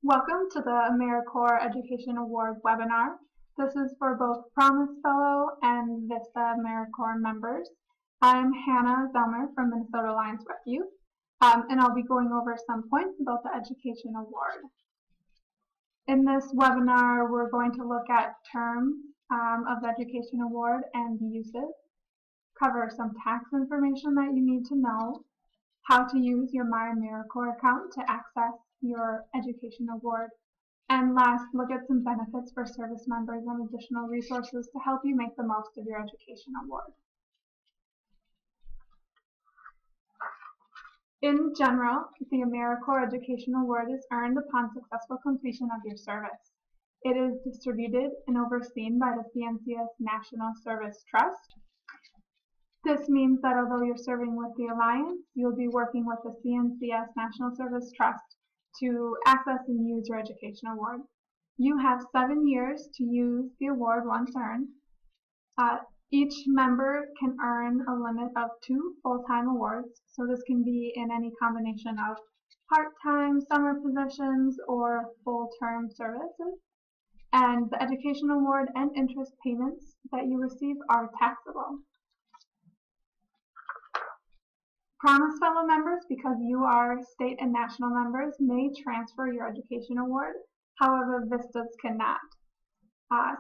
Welcome to the AmeriCorps Education Award webinar. This is for both Promise Fellow and VISTA AmeriCorps members. I'm Hannah Zelmer from Minnesota Alliance Refuge, and I'll be going over some points about the Education Award. In this webinar, we're going to look at terms of the Education Award and uses, cover some tax information that you need to know, how to use your My AmeriCorps account to access your Education Award, and last, look at some benefits for service members and additional resources to help you make the most of your Education Award. In general, the AmeriCorps Education Award is earned upon successful completion of your service. It is distributed and overseen by the CNCS National Service Trust. This means that although you're serving with the Alliance, you'll be working with the CNCS National Service Trust to access and use your Education Award. You have 7 years to use the award once earned. Each member can earn a limit of 2 full-time awards, so this can be in any combination of part-time, summer positions, or full-term services. And the Education Award and interest payments that you receive are taxable. Promise Fellow members, because you are state and national members, may transfer your Education Award. However, VISTAs cannot.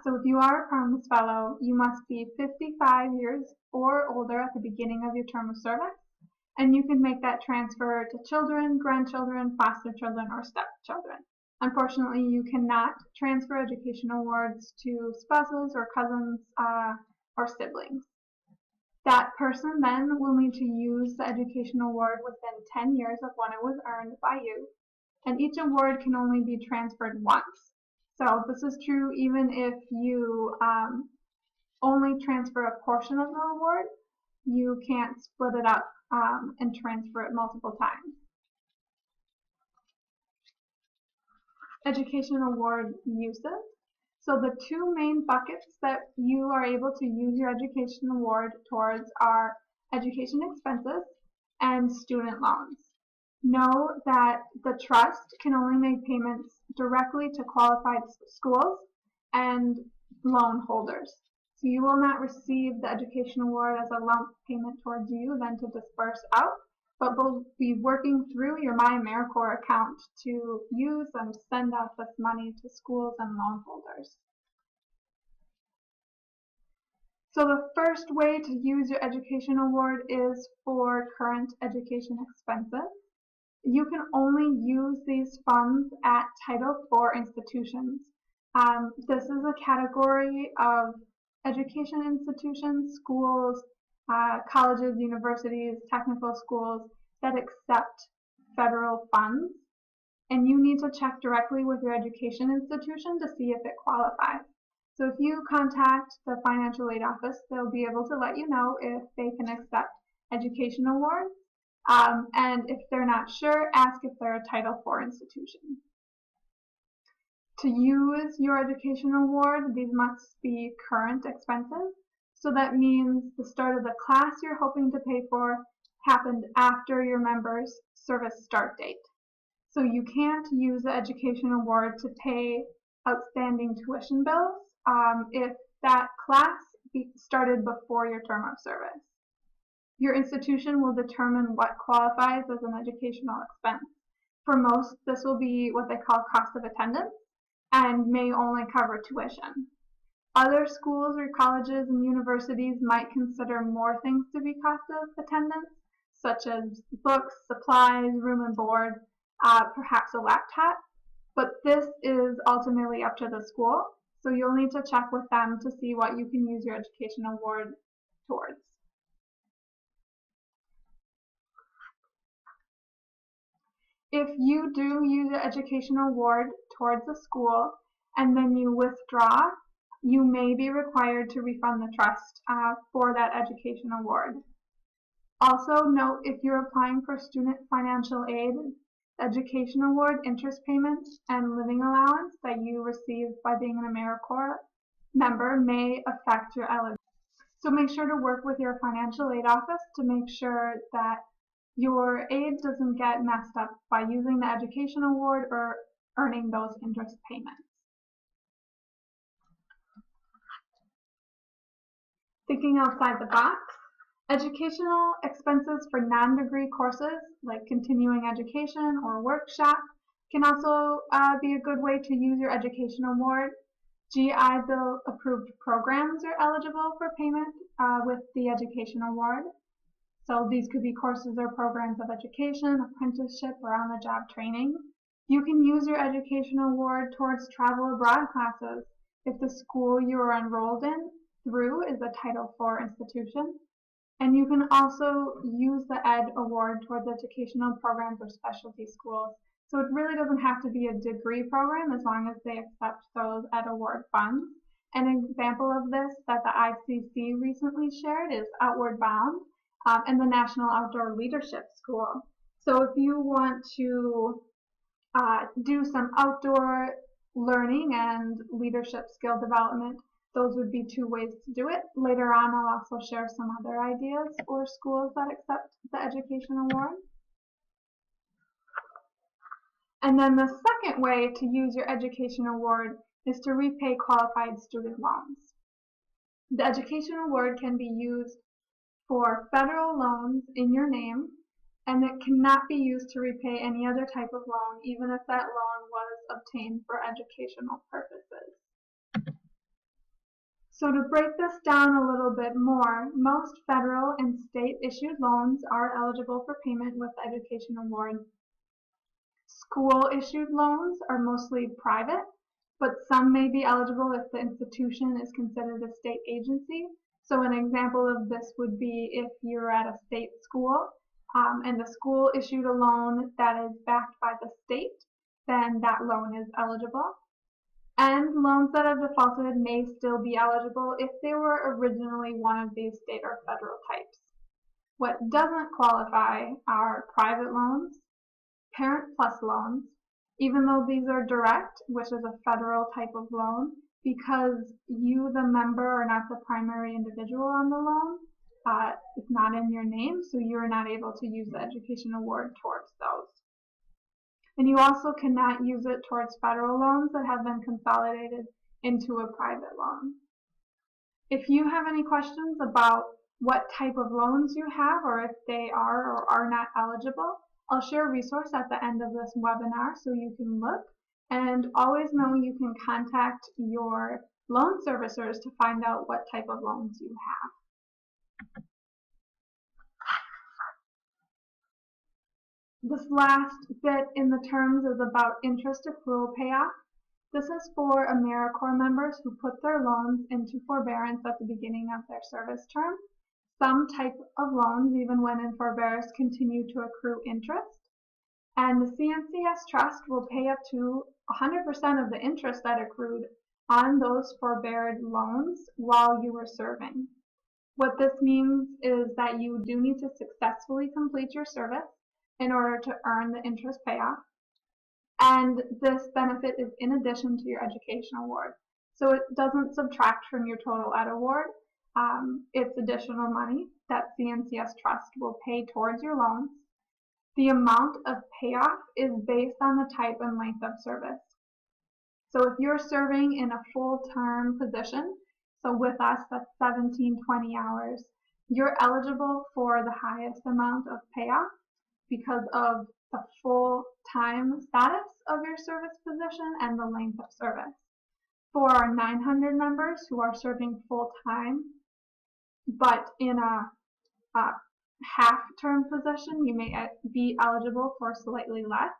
So if you are a Promise Fellow, you must be 55 years or older at the beginning of your term of service, and you can make that transfer to children, grandchildren, foster children, or stepchildren. Unfortunately, you cannot transfer Education Awards to spouses or cousins or siblings. That person then will need to use the Education Award within 10 years of when it was earned by you, and each award can only be transferred once. So this is true even if you only transfer a portion of the award. You can't split it up and transfer it multiple times. Education Award uses. So the 2 main buckets that you are able to use your Education Award towards are education expenses and student loans. Know that the trust can only make payments directly to qualified schools and loan holders. So you will not receive the Education Award as a lump payment towards you then to disperse out, but we'll be working through your My AmeriCorps account to use and send out this money to schools and loan holders. So the first way to use your Education Award is for current education expenses. You can only use these funds at Title IV institutions. This is a category of education institutions, schools, colleges, universities, technical schools that accept federal funds, and you need to check directly with your education institution to see if it qualifies. So if you contact the financial aid office, they'll be able to let you know if they can accept education awards, and if they're not sure, ask if they're a Title IV institution. To use your Education Award, these must be current expenses. So that means the start of the class you're hoping to pay for happened after your member's service start date. So you can't use the Education Award to pay outstanding tuition bills if that class started before your term of service. Your institution will determine what qualifies as an educational expense. For most, this will be what they call cost of attendance and may only cover tuition. Other schools or colleges and universities might consider more things to be cost of attendance, such as books, supplies, room and board, perhaps a laptop. But this is ultimately up to the school, so you'll need to check with them to see what you can use your Education Award towards. If you do use your Education Award towards the school and then you withdraw, you may be required to refund the trust for that Education Award. Also note, if you're applying for student financial aid, Education Award interest payments and living allowance that you receive by being an AmeriCorps member may affect your eligibility. So make sure to work with your financial aid office to make sure that your aid doesn't get messed up by using the Education Award or earning those interest payments. Thinking outside the box, educational expenses for non-degree courses like continuing education or workshop can also be a good way to use your education award. GI Bill approved programs are eligible for payment with the education award. So these could be courses or programs of education, apprenticeship, or on-the-job training. You can use your education award towards travel abroad classes if the school you are enrolled in through is a Title IV institution. And you can also use the Ed Award towards educational programs or specialty schools. So it really doesn't have to be a degree program as long as they accept those Ed Award funds. An example of this that the ICC recently shared is Outward Bound and the National Outdoor Leadership School. So if you want to do some outdoor learning and leadership skill development, those would be two ways to do it. Later on, I'll also share some other ideas for schools that accept the education award. And then the second way to use your education award is to repay qualified student loans. The education award can be used for federal loans in your name, and it cannot be used to repay any other type of loan, even if that loan was obtained for educational purposes. So to break this down a little bit more, most federal and state issued loans are eligible for payment with the education award. School issued loans are mostly private, but some may be eligible if the institution is considered a state agency. So an example of this would be if you're at a state school and the school issued a loan that is backed by the state, then that loan is eligible. And loans that have defaulted may still be eligible if they were originally one of these state or federal types. What doesn't qualify are private loans, Parent Plus loans, even though these are direct, which is a federal type of loan, because you, the member, are not the primary individual on the loan. It's not in your name, so you're not able to use the education award towards those. And you also cannot use it towards federal loans that have been consolidated into a private loan. If you have any questions about what type of loans you have or if they are or are not eligible, I'll share a resource at the end of this webinar so you can look, and always know you can contact your loan servicers to find out what type of loans you have. This last bit in the terms is about interest accrual payoff. This is for AmeriCorps members who put their loans into forbearance at the beginning of their service term. Some type of loans, even when in forbearance, continue to accrue interest. And the CNCS Trust will pay up to 100% of the interest that accrued on those forbeared loans while you were serving. What this means is that you do need to successfully complete your service in order to earn the interest payoff. And this benefit is in addition to your education award. So it doesn't subtract from your total Ed award. It's additional money that CNCS Trust will pay towards your loans. The amount of payoff is based on the type and length of service. So if you're serving in a full-term position, so with us that's 17-20 hours, you're eligible for the highest amount of payoff because of the full-time status of your service position and the length of service. For our 900 members who are serving full-time, but in a half-term position, you may be eligible for slightly less.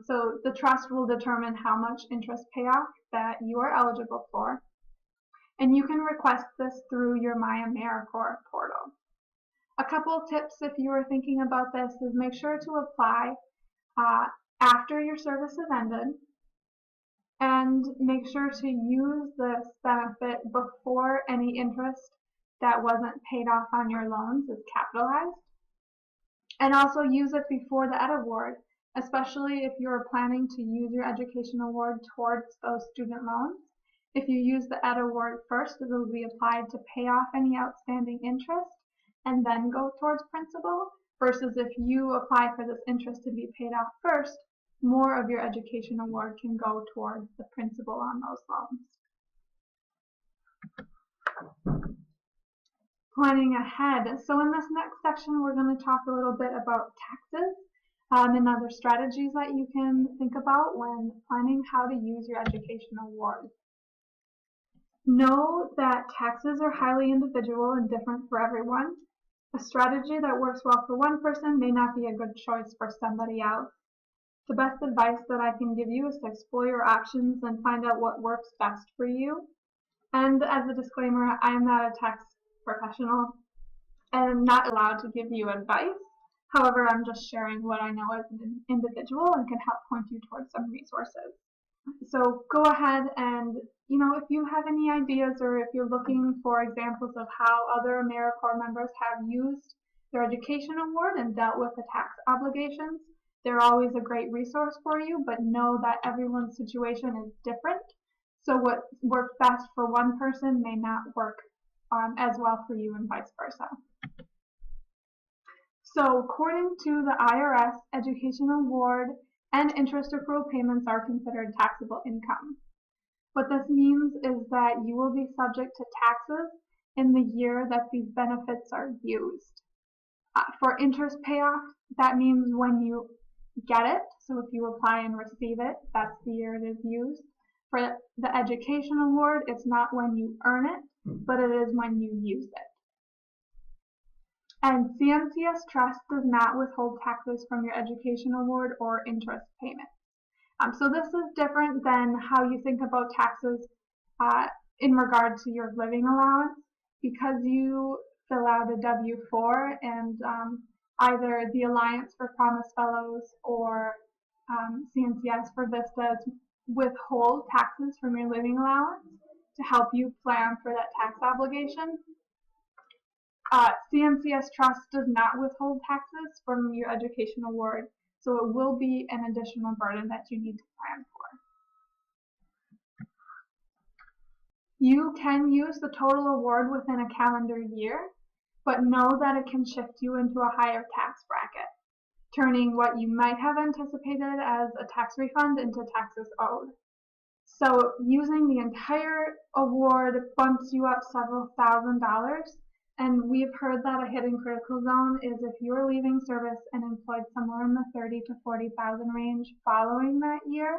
So the trust will determine how much interest payoff that you are eligible for. And you can request this through your My AmeriCorps portal. A couple tips if you are thinking about this is make sure to apply after your service has ended, and make sure to use this benefit before any interest that wasn't paid off on your loans is capitalized. And also use it before the Ed award, especially if you're planning to use your education award towards those student loans. If you use the Ed award first, it will be applied to pay off any outstanding interest and then go towards principal, versus if you apply for this interest to be paid off first, more of your education award can go towards the principal on those loans. Planning ahead. So in this next section, we're going to talk a little bit about taxes and other strategies that you can think about when planning how to use your education award. Know that taxes are highly individual and different for everyone. A strategy that works well for one person may not be a good choice for somebody else. The best advice that I can give you is to explore your options and find out what works best for you. And as a disclaimer, I am not a tax professional and I'm not allowed to give you advice. However, I'm just sharing what I know as an individual and can help point you towards some resources. So go ahead and, if you have any ideas or if you're looking for examples of how other AmeriCorps members have used their education award and dealt with the tax obligations, they're always a great resource for you, but know that everyone's situation is different. So what worked best for one person may not work as well for you and vice versa. So according to the IRS, education award and interest accrual payments are considered taxable income. What this means is that you will be subject to taxes in the year that these benefits are used. For interest payoff, that means when you get it. So if you apply and receive it, that's the year it is used. For the education award, it's not when you earn it, but it is when you use it. And CMCS Trust does not withhold taxes from your education award or interest payment. So this is different than how you think about taxes in regard to your living allowance, because you fill out a W-4 and either the Alliance for Promise Fellows or CMCS for VISTA withhold taxes from your living allowance to help you plan for that tax obligation. CMCS Trust does not withhold taxes from your education award, so it will be an additional burden that you need to plan for. You can use the total award within a calendar year, but know that it can shift you into a higher tax bracket, turning what you might have anticipated as a tax refund into taxes owed. So using the entire award bumps you up several $1,000s. And we've heard that a hidden critical zone is if you're leaving service and employed somewhere in the $30,000 to $40,000 range following that year,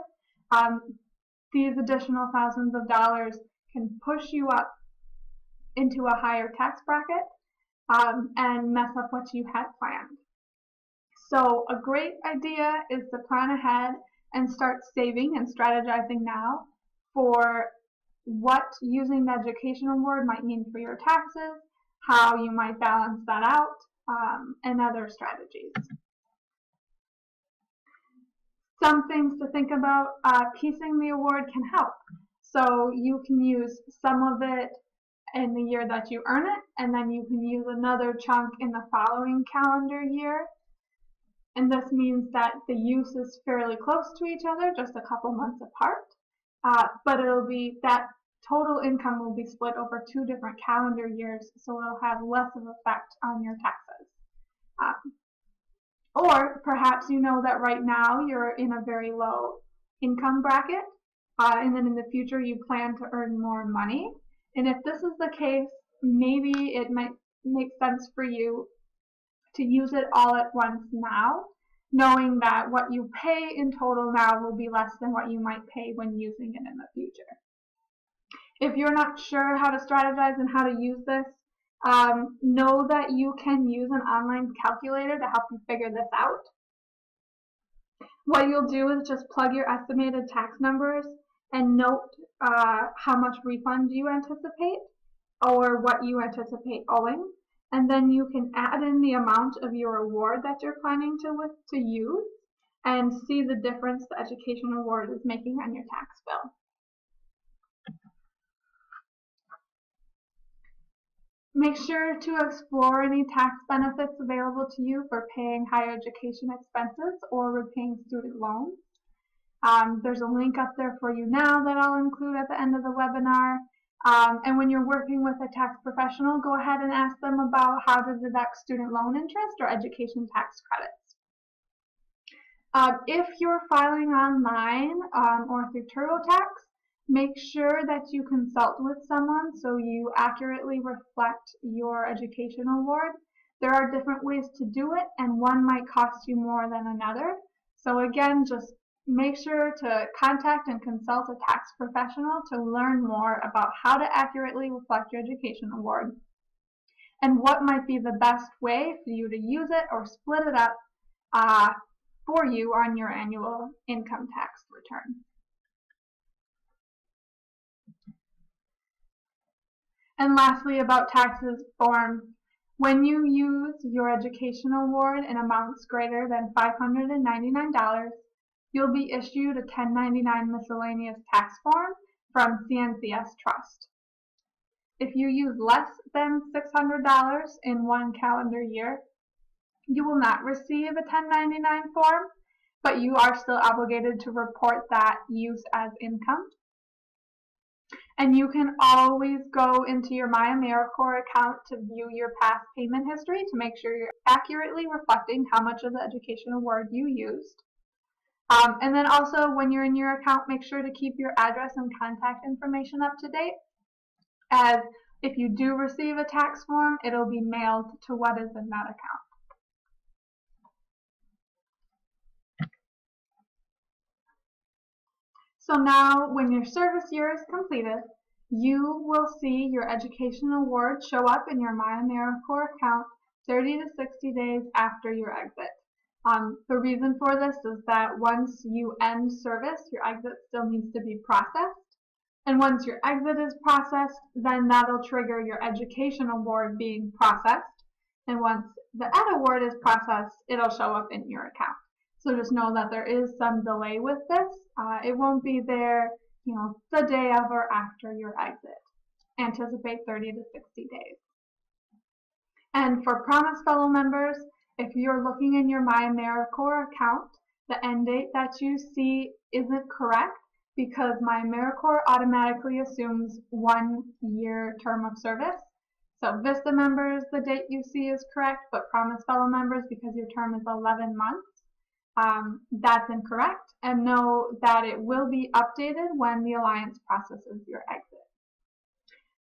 these additional thousands of dollars can push you up into a higher tax bracket and mess up what you had planned. So a great idea is to plan ahead and start saving and strategizing now for what using the education award might mean for your taxes, how you might balance that out, and other strategies. Some things to think about, piecing the award can help. So you can use some of it in the year that you earn it, and then you can use another chunk in the following calendar year. And this means that the use is fairly close to each other, just a couple months apart, but it'll be that total income will be split over 2 different calendar years, so it'll have less of an effect on your taxes. Or perhaps you know that right now you're in a very low income bracket, and then in the future you plan to earn more money. And if this is the case, maybe it might make sense for you to use it all at once now, knowing that what you pay in total now will be less than what you might pay when using it in the future. If you're not sure how to strategize and how to use this, know that you can use an online calculator to help you figure this out. What you'll do is just plug your estimated tax numbers and note how much refund you anticipate or what you anticipate owing. And then you can add in the amount of your award that you're planning to use and see the difference the education award is making on your tax bill. Make sure to explore any tax benefits available to you for paying higher education expenses or repaying student loans. There's a link up there for you now that I'll include at the end of the webinar. And when you're working with a tax professional, go ahead and ask them about how to deduct student loan interest or education tax credits. If you're filing online or through TurboTax, make sure that you consult with someone so you accurately reflect your education award. There are different ways to do it, and one might cost you more than another. So again, just make sure to contact and consult a tax professional to learn more about how to accurately reflect your education award and what might be the best way for you to use it or split it up for you on your annual income tax return. And lastly, about taxes form, when you use your education award in amounts greater than $599, you'll be issued a 1099 miscellaneous tax form from CNCS Trust. If you use less than $600 in one calendar year, you will not receive a 1099 form, but you are still obligated to report that use as income. And you can always go into your AmeriCorps account to view your past payment history to make sure you're accurately reflecting how much of the education award you used. And then also, when you're in your account, make sure to keep your address and contact information up to date, as if you do receive a tax form, it'll be mailed to what is in that account. So now, when your service year is completed, you will see your education award show up in your AmeriCorps account 30 to 60 days after your exit. The reason for this is that once you end service, your exit still needs to be processed. And once your exit is processed, then that'll trigger your education award being processed. And once the ed award is processed, it'll show up in your account. So just know that there is some delay with this. It won't be there, the day of or after your exit. Anticipate 30 to 60 days. And for Promise Fellow members, if you're looking in your AmeriCorps account, the end date that you see isn't correct because AmeriCorps automatically assumes 1 year term of service. So VISTA members, the date you see is correct, but Promise Fellow members, because your term is 11 months, that's incorrect, and know that it will be updated when the Alliance processes your exit.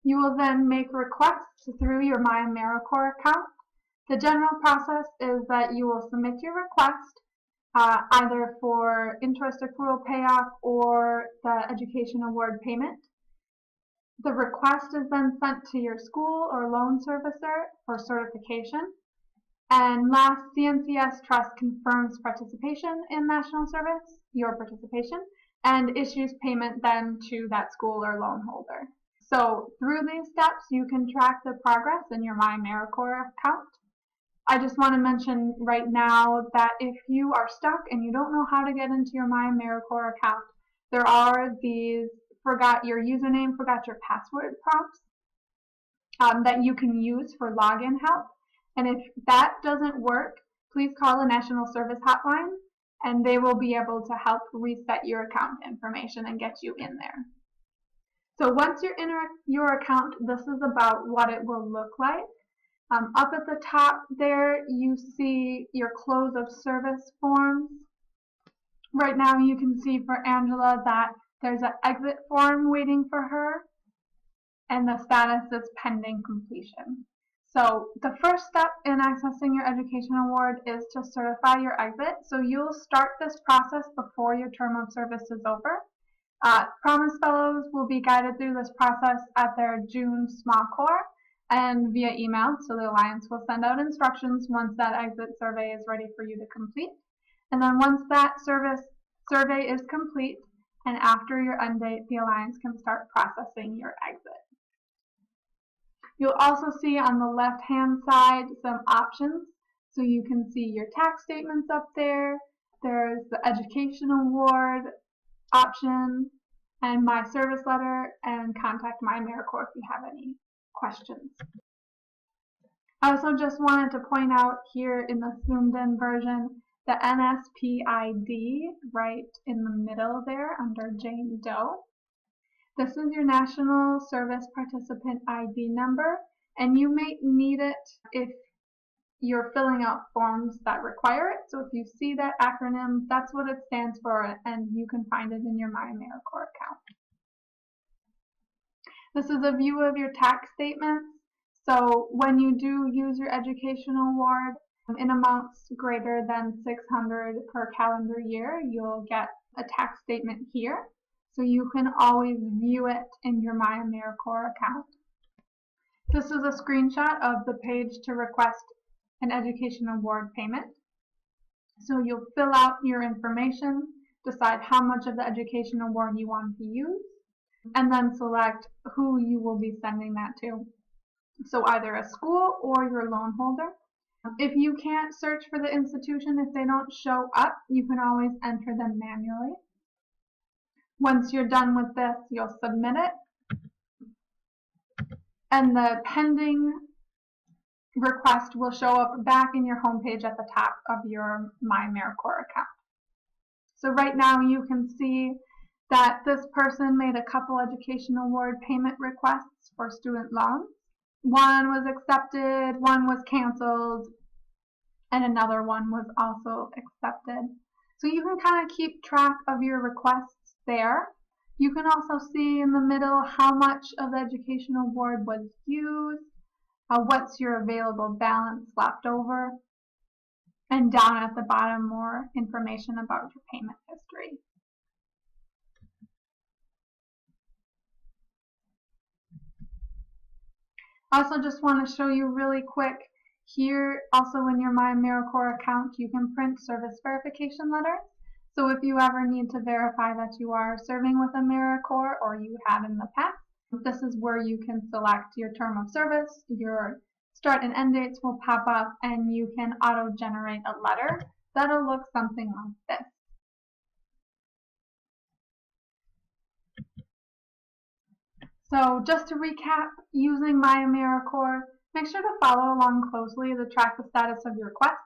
You will then make requests through your AmeriCorps account. The general process is that you will submit your request either for interest accrual payoff or the education award payment. The request is then sent to your school or loan servicer for certification. And last, CNCS Trust confirms participation in national service, your participation, and issues payment then to that school or loan holder. So through these steps, you can track the progress in your AmeriCorps account. I just want to mention right now that if you are stuck and you don't know how to get into your AmeriCorps account, there are these forgot your username, forgot your password prompts that you can use for login help. And if that doesn't work, please call the National Service Hotline and they will be able to help reset your account information and get you in there. So once you're in your account, this is about what it will look like. Up at the top there, you see your close of service forms. Right now you can see for Angela that there's an exit form waiting for her and the status is pending completion. So the first step in accessing your education award is to certify your exit. So you'll start this process before your term of service is over. Promise Fellows will be guided through this process at their June small core and via email. So the Alliance will send out instructions once that exit survey is ready for you to complete. And then once that survey is complete and after your end date, the Alliance can start processing your exit. You'll also see on the left-hand side some options. So you can see your tax statements up there. There's the education award option and my service letter and contact AmeriCorps if you have any questions. I also just wanted to point out here in the zoomed in version the NSPID right in the middle there under Jane Doe. This is your National Service Participant ID number, and you may need it if you're filling out forms that require it. So if you see that acronym, that's what it stands for, and you can find it in your AmeriCorps account. This is a view of your tax statements. So when you do use your education award in amounts greater than $600 per calendar year, you'll get a tax statement here. So you can always view it in your AmeriCorps account. This is a screenshot of the page to request an education award payment. So you'll fill out your information, decide how much of the education award you want to use, and then select who you will be sending that to. So either a school or your loan holder. If you can't search for the institution, if they don't show up, you can always enter them manually. Once you're done with this, you'll submit it, and the pending request will show up back in your homepage at the top of your AmeriCorps account. So right now you can see that this person made a couple education award payment requests for student loans. One was accepted, one was canceled, and another one was also accepted. So you can kind of keep track of your requests there. You can also see in the middle how much of the education award was used, what's your available balance left over, and down at the bottom more information about your payment history. I also just want to show you really quick here, also in your AmeriCorps account, you can print service verification letters. So if you ever need to verify that you are serving with AmeriCorps or you have in the past, this is where you can select your term of service, your start and end dates will pop up, and you can auto-generate a letter that'll look something like this. So just to recap, using AmeriCorps, make sure to follow along closely to track the status of your requests.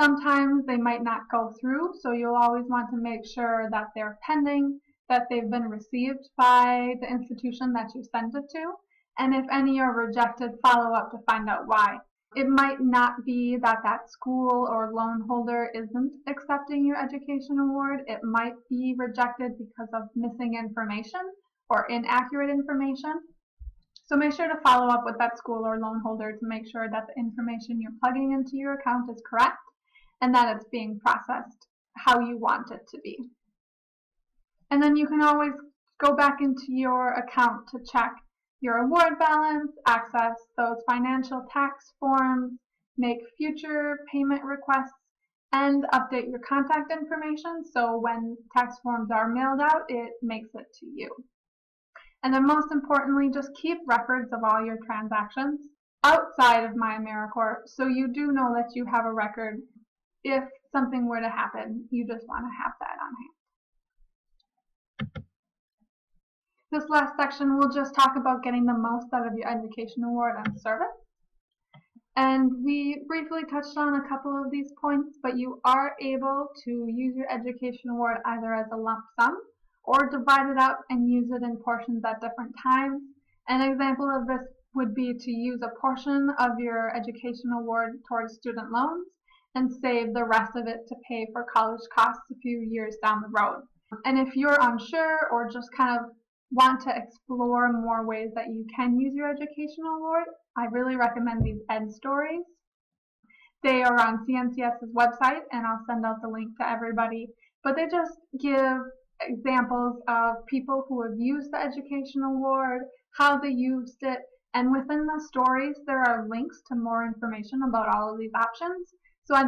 Sometimes they might not go through, so you'll always want to make sure that they're pending, that they've been received by the institution that you sent it to, and if any are rejected, follow up to find out why. It might not be that that school or loan holder isn't accepting your education award. It might be rejected because of missing information or inaccurate information. So make sure to follow up with that school or loan holder to make sure that the information you're plugging into your account is correct and that it's being processed how you want it to be. And then you can always go back into your account to check your award balance, access those financial tax forms, make future payment requests, and update your contact information so when tax forms are mailed out, it makes it to you. And then most importantly, just keep records of all your transactions outside of AmeriCorps so you do know that you have a record. If something were to happen, you just want to have that on hand. This last section will just talk about getting the most out of your education award and service. And we briefly touched on a couple of these points, but you are able to use your education award either as a lump sum or divide it up and use it in portions at different times. An example of this would be to use a portion of your education award towards student loans and save the rest of it to pay for college costs a few years down the road. And if you're unsure or just kind of want to explore more ways that you can use your educational award, I really recommend these Ed stories. They are on CNCS's website, and I'll send out the link to everybody. But they just give examples of people who have used the education award, how they used it, and within the stories there are links to more information about all of these options. So I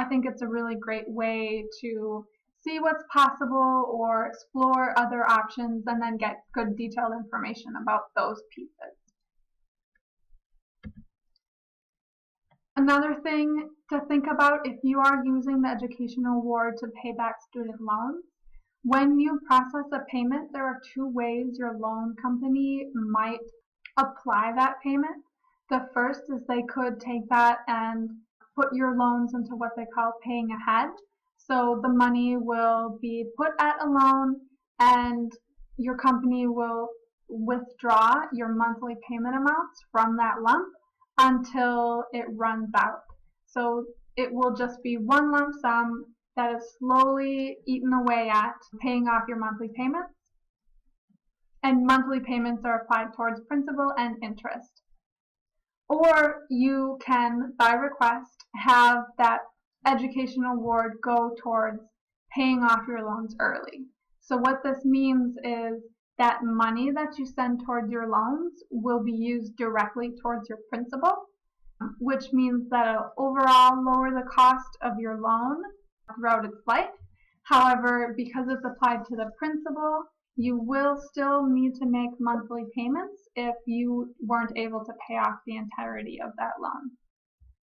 think it's a really great way to see what's possible or explore other options and then get good detailed information about those pieces. Another thing to think about if you are using the education award to pay back student loans, when you process a payment, there are two ways your loan company might apply that payment. The first is they could take that and put your loans into what they call paying ahead. So the money will be put at a loan and your company will withdraw your monthly payment amounts from that lump until it runs out. So it will just be one lump sum that is slowly eaten away at paying off your monthly payments. And monthly payments are applied towards principal and interest. Or you can, by request, have that education award go towards paying off your loans early. So what this means is that money that you send towards your loans will be used directly towards your principal, which means that it'll overall lower the cost of your loan throughout its life. However, because it's applied to the principal, you will still need to make monthly payments if you weren't able to pay off the entirety of that loan.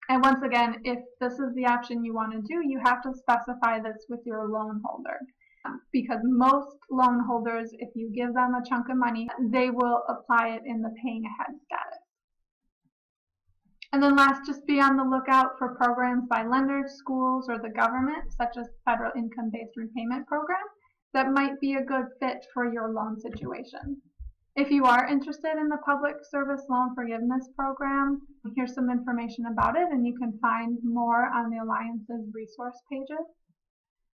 And once again, if this is the option you want to do, you have to specify this with your loan holder. Because most loan holders, if you give them a chunk of money, they will apply it in the paying ahead status. And then last, just be on the lookout for programs by lenders, schools, or the government, such as Federal Income-Based Repayment Program, that might be a good fit for your loan situation. If you are interested in the Public Service Loan Forgiveness Program, here's some information about it, and you can find more on the Alliance's resource pages.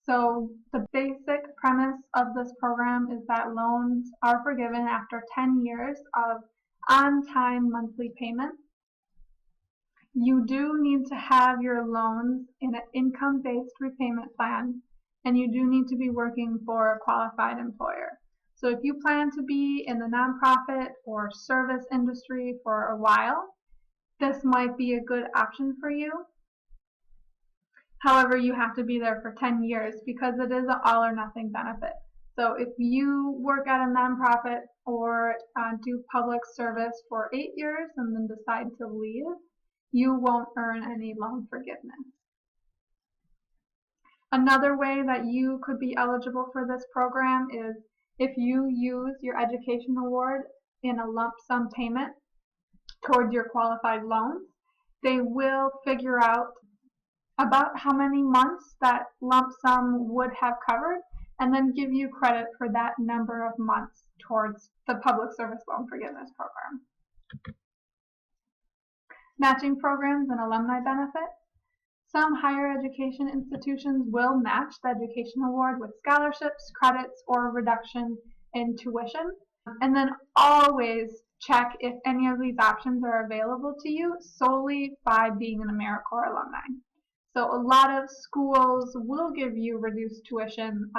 So the basic premise of this program is that loans are forgiven after 10 years of on-time monthly payments. You do need to have your loans in an income-based repayment plan, and you do need to be working for a qualified employer. So if you plan to be in the nonprofit or service industry for a while, this might be a good option for you. However, you have to be there for 10 years because it is an all or nothing benefit. So if you work at a nonprofit or do public service for 8 years and then decide to leave, you won't earn any loan forgiveness. Another way that you could be eligible for this program is if you use your education award in a lump sum payment towards your qualified loans. They will figure out about how many months that lump sum would have covered and then give you credit for that number of months towards the Public Service Loan Forgiveness Program. Matching programs and alumni benefits. Some higher education institutions will match the education award with scholarships, credits, or a reduction in tuition. And then always check if any of these options are available to you solely by being an AmeriCorps alumni. So a lot of schools will give you reduced tuition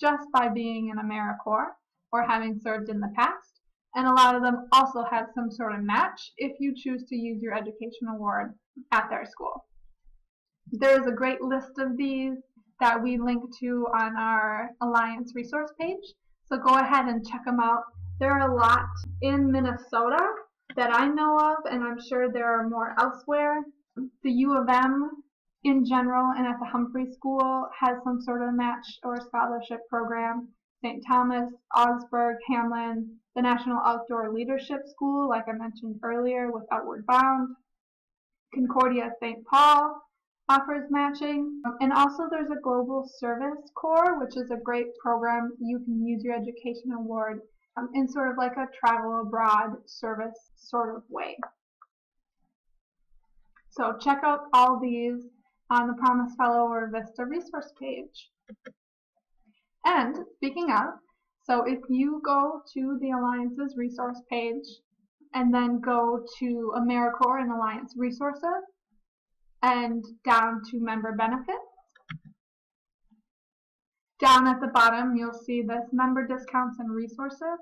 just by being an AmeriCorps or having served in the past. And a lot of them also have some sort of match if you choose to use your education award at their school. There is a great list of these that we link to on our Alliance resource page. So go ahead and check them out. There are a lot in Minnesota that I know of, and I'm sure there are more elsewhere. The U of M in general and at the Humphrey School has some sort of match or scholarship program. St. Thomas, Augsburg, Hamlin, the National Outdoor Leadership School, like I mentioned earlier with Outward Bound. Concordia St. Paul offers matching. And also there's a Global Service Corps, which is a great program. You can use your education award in sort of like a travel abroad service sort of way. So check out all these on the Promise Fellow or VISTA resource page. And speaking of, so if you go to the Alliance's resource page and then go to AmeriCorps and Alliance resources and down to member benefits, down at the bottom you'll see this member discounts and resources.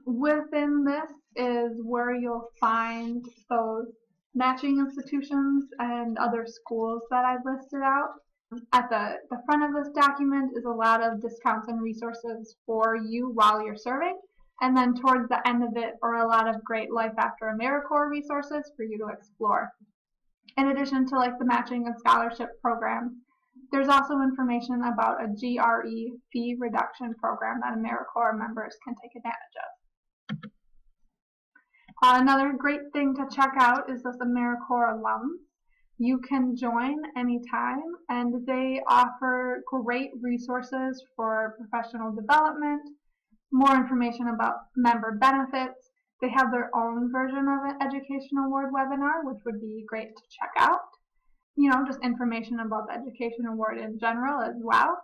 Within this is where you'll find those matching institutions and other schools that I've listed out. At the front of this document is a lot of discounts and resources for you while you're serving. And then towards the end of it are a lot of great Life After AmeriCorps resources for you to explore. In addition to like the matching and scholarship programs, there's also information about a GRE fee reduction program that AmeriCorps members can take advantage of. Another great thing to check out is this AmeriCorps alums. You can join anytime, and they offer great resources for professional development, more information about member benefits. They have their own version of an Education Award webinar, which would be great to check out. Just information about the Education Award in general as well.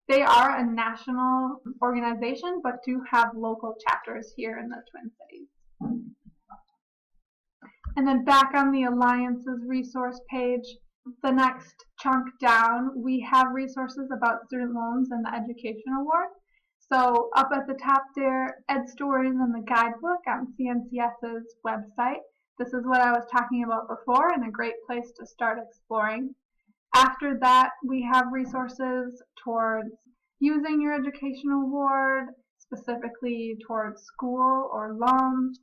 They are a national organization, but do have local chapters here in the Twin Cities. And then back on the Alliance's resource page, the next chunk down, we have resources about student loans and the Education Award. So up at the top there, Ed Stories and the Guidebook on CNCS's website. This is what I was talking about before and a great place to start exploring. After that, we have resources towards using your Education Award, specifically towards school or loans,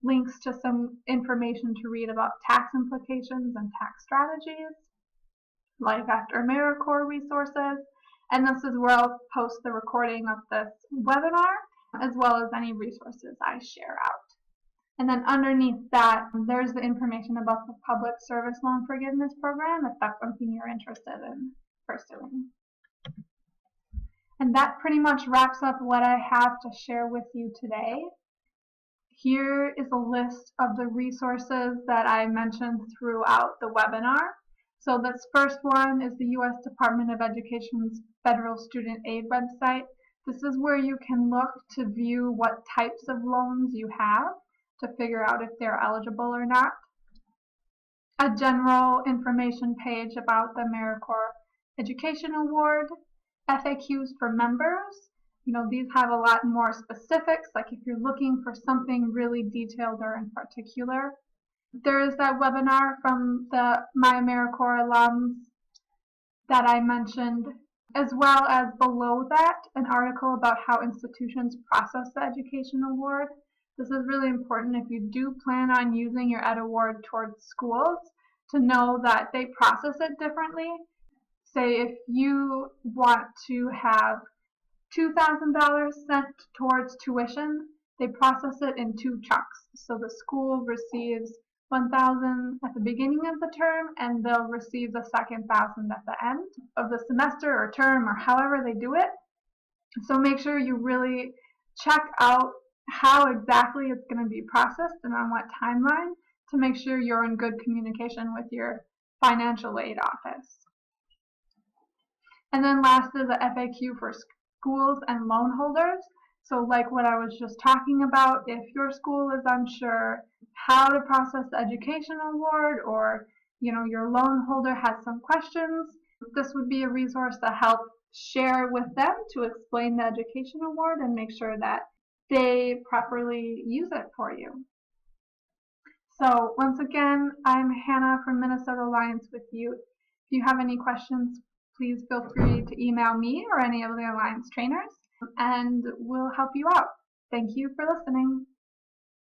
links to some information to read about tax implications and tax strategies, Life After AmeriCorps resources, and this is where I'll post the recording of this webinar, as well as any resources I share out. And then underneath that, there's the information about the Public Service Loan Forgiveness Program, if that's something you're interested in pursuing. And that pretty much wraps up what I have to share with you today. Here is a list of the resources that I mentioned throughout the webinar. So this first one is the U.S. Department of Education's Federal Student Aid website. This is where you can look to view what types of loans you have to figure out if they're eligible or not. A general information page about the AmeriCorps Education Award, FAQs for members. These have a lot more specifics, like if you're looking for something really detailed or in particular. There is that webinar from the My AmeriCorps alums that I mentioned, as well as below that, an article about how institutions process the Education Award. This is really important if you do plan on using your Ed Award towards schools, to know that they process it differently. Say if you want to have $2,000 sent towards tuition, they process it in 2 chunks. So the school receives $1,000 at the beginning of the term, and they'll receive the second $1,000 at the end of the semester or term, or however they do it. So make sure you really check out how exactly it's going to be processed and on what timeline, to make sure you're in good communication with your financial aid office. And then last is the FAQ for schools and loan holders. So like what I was just talking about, if your school is unsure how to process the Education Award, or your loan holder has some questions, this would be a resource to help share with them to explain the Education Award and make sure that they properly use it for you. So once again, I'm Hannah from Minnesota Alliance with Youth. If you have any questions, please feel free to email me or any of the Alliance trainers, and we'll help you out. Thank you for listening.